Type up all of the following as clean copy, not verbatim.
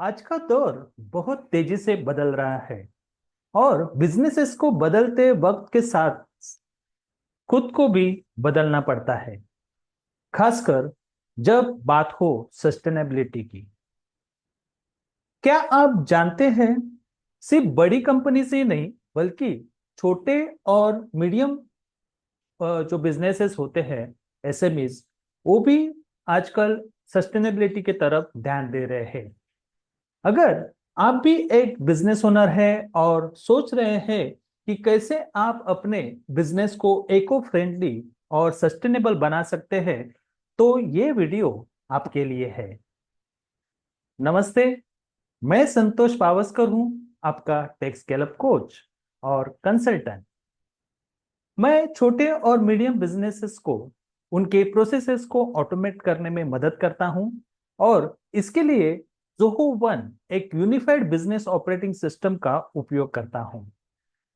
आज का दौर बहुत तेजी से बदल रहा है और बिजनेसेस को बदलते वक्त के साथ खुद को भी बदलना पड़ता है। खासकर जब बात हो सस्टेनेबिलिटी की। क्या आप जानते हैं, सिर्फ बड़ी कंपनी से ही नहीं बल्कि छोटे और मीडियम जो बिजनेसेस होते हैं, एसएमईज, वो भी आजकल सस्टेनेबिलिटी की तरफ ध्यान दे रहे हैं। अगर आप भी एक बिजनेस ओनर हैं और सोच रहे हैं कि कैसे आप अपने बिजनेस को इको फ्रेंडली और सस्टेनेबल बना सकते हैं, तो ये वीडियो आपके लिए है। नमस्ते, मैं संतोष पावस्कर हूं, आपका टेक स्केल अप कोच और कंसल्टेंट। मैं छोटे और मीडियम बिजनेसेस को उनके प्रोसेसेस को ऑटोमेट करने में मदद करता हूं और इसके लिए जोहो वन एक यूनिफाइड बिजनेस ऑपरेटिंग सिस्टम का उपयोग करता हूं।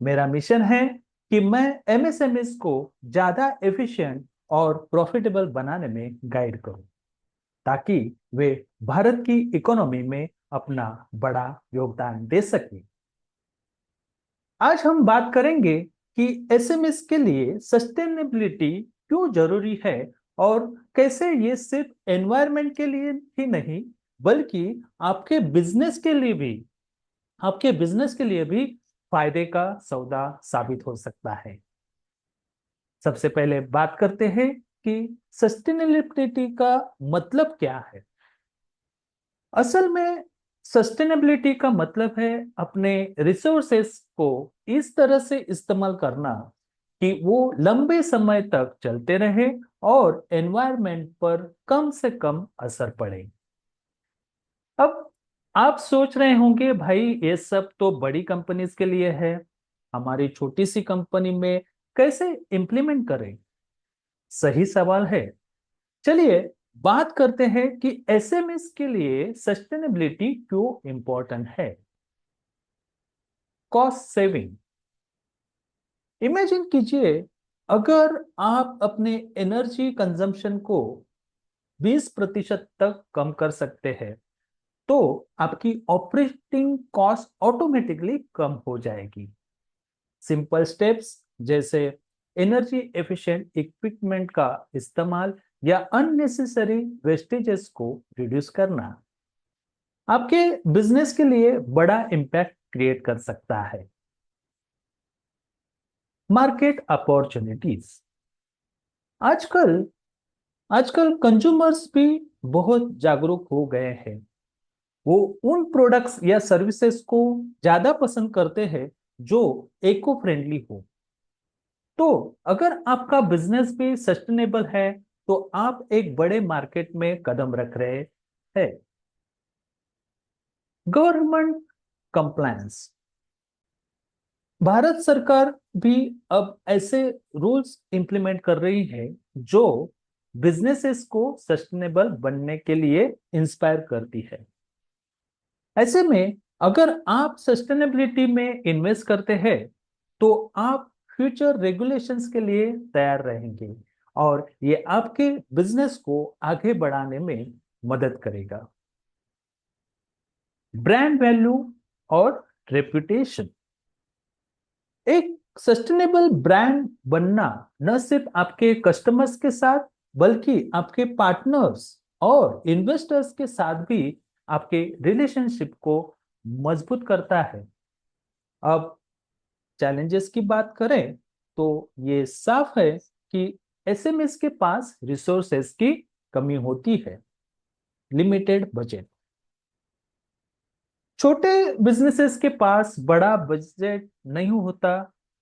मेरा मिशन है कि मैं एमएसएमईज को ज्यादा एफिशिएंट और प्रॉफिटेबल बनाने में गाइड करूं, ताकि वे भारत की इकोनॉमी में अपना बड़ा योगदान दे सके। आज हम बात करेंगे कि एसएमएस के लिए सस्टेनेबिलिटी क्यों जरूरी है और कैसे ये सिर्फ एनवायरनमेंट के लिए ही नहीं बल्कि आपके बिजनेस के लिए भी आपके बिजनेस के लिए भी फायदे का सौदा साबित हो सकता है। सबसे पहले बात करते हैं कि सस्टेनेबिलिटी का मतलब क्या है। असल में सस्टेनेबिलिटी का मतलब है अपने रिसोर्सेस को इस तरह से इस्तेमाल करना कि वो लंबे समय तक चलते रहे और एनवायरनमेंट पर कम से कम असर पड़े। अब आप सोच रहे होंगे, भाई ये सब तो बड़ी कंपनीज के लिए है, हमारी छोटी सी कंपनी में कैसे इंप्लीमेंट करें? सही सवाल है। चलिए बात करते हैं कि एसएमएस के लिए सस्टेनेबिलिटी क्यों इंपॉर्टेंट है। Cost saving. इमेजिन कीजिए, अगर आप अपने एनर्जी कंजम्पशन को 20% तक कम कर सकते हैं, तो आपकी ऑपरेटिंग कॉस्ट ऑटोमेटिकली कम हो जाएगी। सिंपल स्टेप्स जैसे एनर्जी एफिशिएंट इक्विपमेंट का इस्तेमाल या अननेसेसरी वेस्टेजेस को रिड्यूस करना आपके बिजनेस के लिए बड़ा इम्पैक्ट क्रिएट कर सकता है। Market opportunities. आजकल आजकल कंज्यूमर्स भी बहुत जागरूक हो गए हैं। वो उन प्रोडक्ट्स या सर्विसेज को ज्यादा पसंद करते हैं जो इको फ्रेंडली हो। तो अगर आपका बिजनेस भी सस्टेनेबल है, तो आप एक बड़े मार्केट में कदम रख रहे हैं। Government compliance. भारत सरकार भी अब ऐसे रूल्स इंप्लीमेंट कर रही है जो बिजनेसेस को सस्टेनेबल बनने के लिए इंस्पायर करती है। ऐसे में अगर आप सस्टेनेबिलिटी में इन्वेस्ट करते हैं, तो आप फ्यूचर रेगुलेशंस के लिए तैयार रहेंगे और ये आपके बिजनेस को आगे बढ़ाने में मदद करेगा। ब्रांड वैल्यू और रेपुटेशन। एक सस्टेनेबल ब्रांड बनना न सिर्फ आपके कस्टमर्स के साथ बल्कि आपके पार्टनर्स और इन्वेस्टर्स के साथ भी आपके रिलेशनशिप को मजबूत करता है। अब चैलेंजेस की बात करें तो ये साफ है कि एसएमएस के पास रिसोर्सेस की कमी होती है। Limited budget. छोटे बिजनेसेस के पास बड़ा बजट नहीं होता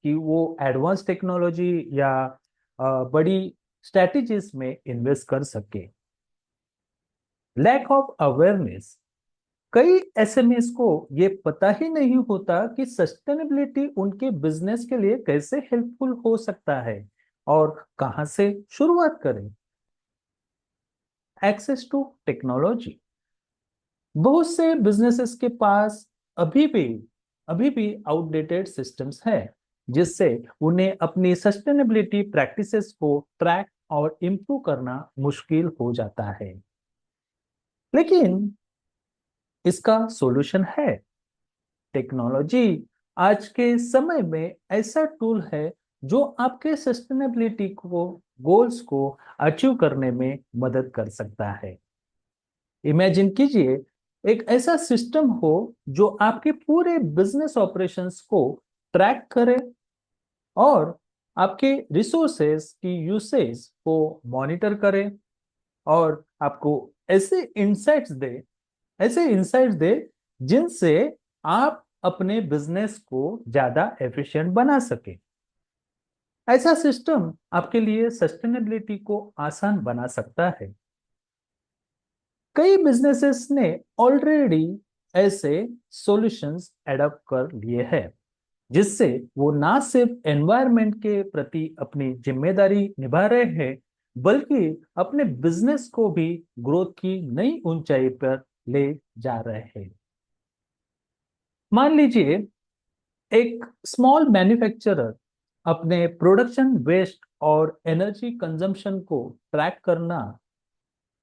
कि वो एडवांस टेक्नोलॉजी या बड़ी स्ट्रेटजीज में इन्वेस्ट कर सके। Lack of awareness. कई एसएमएस को ये पता ही नहीं होता कि सस्टेनेबिलिटी उनके बिजनेस के लिए कैसे हेल्पफुल हो सकता है और कहां से शुरुआत करें। Access to technology. बहुत से बिजनेसेस के पास अभी भी अभी भी आउटडेटेड सिस्टम्स हैं, जिससे उन्हें अपनी सस्टेनेबिलिटी प्रैक्टिसेस को ट्रैक और इम्प्रूव करना मुश्किल हो जाता है। लेकिन इसका सॉल्यूशन है। टेक्नोलॉजी आज के समय में ऐसा टूल है जो आपके सस्टेनेबिलिटी को गोल्स को अचीव करने में मदद कर सकता है। इमेजिन कीजिए एक ऐसा सिस्टम हो जो आपके पूरे बिजनेस ऑपरेशंस को ट्रैक करे और आपके रिसोर्सेज की यूसेज को मॉनिटर करे और आपको ऐसे इंसाइट्स दे जिनसे आप अपने बिजनेस को ज्यादा एफिशिएंट बना सके। ऐसा सिस्टम आपके लिए सस्टेनेबिलिटी को आसान बना सकता है। कई बिजनेसेस ने ऑलरेडी ऐसे सॉल्यूशंस एडॉप्ट कर लिए हैं जिससे वो ना सिर्फ एनवायरनमेंट के प्रति अपनी जिम्मेदारी निभा रहे हैं बल्कि अपने बिजनेस को भी ग्रोथ की नई ऊंचाई पर ले जा रहे हैं। मान लीजिए एक स्मॉल मैन्युफैक्चरर अपने प्रोडक्शन वेस्ट और एनर्जी कंजम्पशन को ट्रैक करना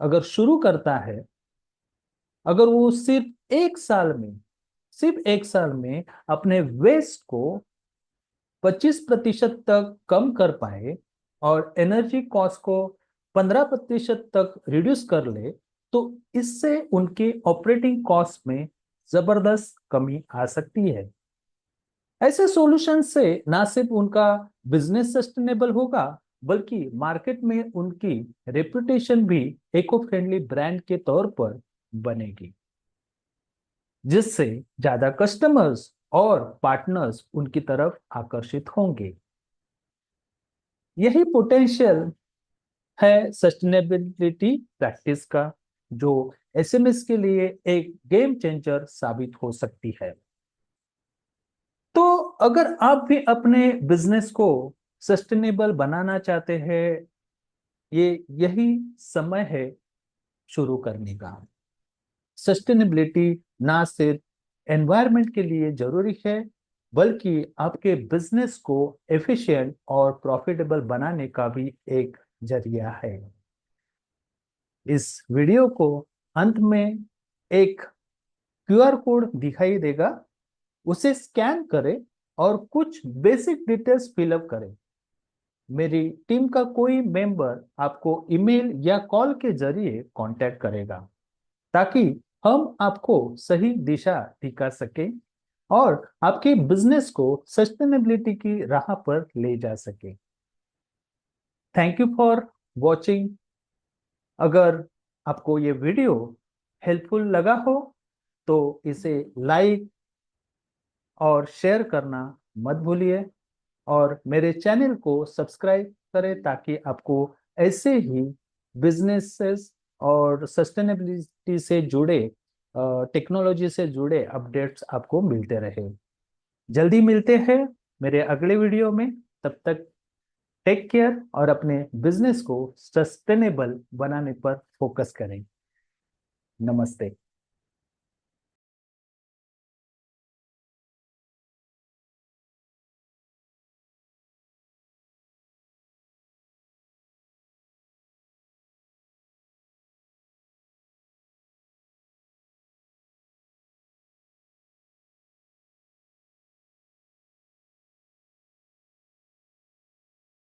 अगर शुरू करता है, अगर वो सिर्फ एक साल में अपने वेस्ट को 25% तक कम कर पाए और एनर्जी कॉस्ट को 15% तक रिड्यूस कर ले, तो इससे उनके ऑपरेटिंग कॉस्ट में जबरदस्त कमी आ सकती है। ऐसे सॉल्यूशन से ना सिर्फ उनका बिजनेस सस्टेनेबल होगा बल्कि मार्केट में उनकी रेपुटेशन भी इको फ्रेंडली ब्रांड के तौर पर बनेगी, जिससे ज्यादा कस्टमर्स और पार्टनर्स उनकी तरफ आकर्षित होंगे। यही पोटेंशियल है सस्टेनेबिलिटी प्रैक्टिस का, जो एसएमएस के लिए एक गेम चेंजर साबित हो सकती है। तो अगर आप भी अपने बिजनेस को सस्टेनेबल बनाना चाहते हैं, यही समय है शुरू करने का। सस्टेनेबिलिटी ना सिर्फ एनवायरनमेंट के लिए जरूरी है बल्कि आपके बिजनेस को एफिशिएंट और प्रॉफिटेबल बनाने का भी एक जरिया है। इस वीडियो को अंत में एक क्यूआर कोड दिखाई देगा, उसे स्कैन करें और कुछ बेसिक डिटेल्स फिलअप करें। मेरी टीम का कोई मेंबर आपको ईमेल या कॉल के जरिए कांटेक्ट करेगा ताकि हम आपको सही दिशा दिखा सके और आपके बिजनेस को सस्टेनेबिलिटी की राह पर ले जा सके। Thank you for watching. अगर आपको ये वीडियो हेल्पफुल लगा हो तो इसे लाइक और शेयर करना मत भूलिए और मेरे चैनल को सब्सक्राइब करें ताकि आपको ऐसे ही बिजनेसेस और सस्टेनेबिलिटी से जुड़े टेक्नोलॉजी से जुड़े अपडेट्स आपको मिलते रहे। जल्दी मिलते हैं मेरे अगले वीडियो में। तब तक टेक केयर और अपने बिजनेस को सस्टेनेबल बनाने पर फोकस करें। नमस्ते।